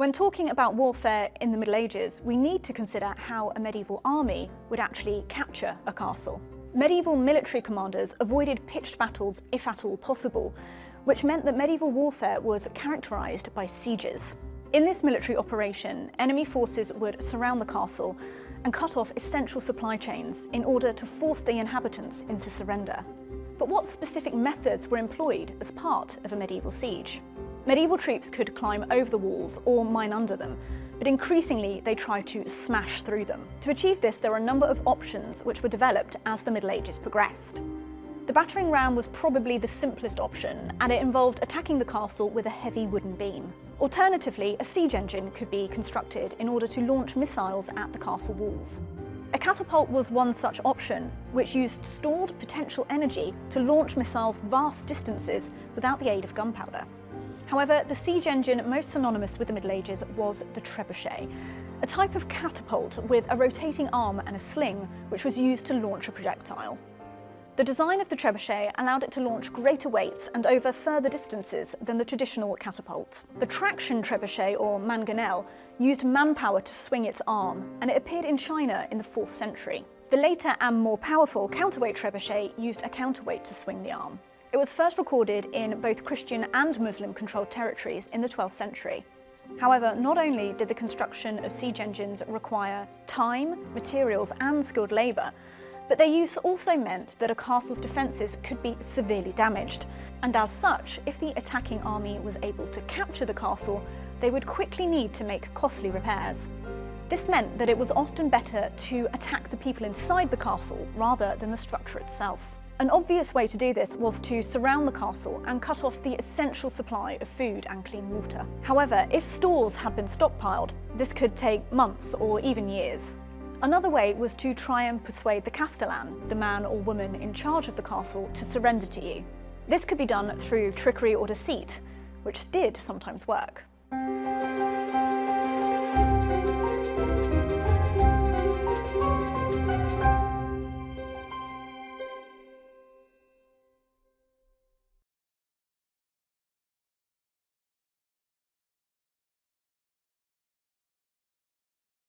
When talking about warfare in the Middle Ages, we need to consider how a medieval army would actually capture a castle. Medieval military commanders avoided pitched battles if at all possible, which meant that medieval warfare was characterized by sieges. In this military operation, enemy forces would surround the castle and cut off essential supply chains in order to force the inhabitants into surrender. But what specific methods were employed as part of a medieval siege? Medieval troops could climb over the walls or mine under them, but increasingly they tried to smash through them. To achieve this, there are a number of options which were developed as the Middle Ages progressed. The battering ram was probably the simplest option, and it involved attacking the castle with a heavy wooden beam. Alternatively, a siege engine could be constructed in order to launch missiles at the castle walls. A catapult was one such option, which used stored potential energy to launch missiles vast distances without the aid of gunpowder. However, the siege engine most synonymous with the Middle Ages was the trebuchet, a type of catapult with a rotating arm and a sling, which was used to launch a projectile. The design of the trebuchet allowed it to launch greater weights and over further distances than the traditional catapult. The traction trebuchet, or mangonel, used manpower to swing its arm, and it appeared in China in the 4th century. The later and more powerful counterweight trebuchet used a counterweight to swing the arm. It was first recorded in both Christian and Muslim-controlled territories in the 12th century. However, not only did the construction of siege engines require time, materials, and skilled labour, but their use also meant that a castle's defences could be severely damaged, and as such, if the attacking army was able to capture the castle, they would quickly need to make costly repairs. This meant that it was often better to attack the people inside the castle rather than the structure itself. An obvious way to do this was to surround the castle and cut off the essential supply of food and clean water. However, if stores had been stockpiled, this could take months or even years. Another way was to try and persuade the castellan, the man or woman in charge of the castle, to surrender to you. This could be done through trickery or deceit, which did sometimes work.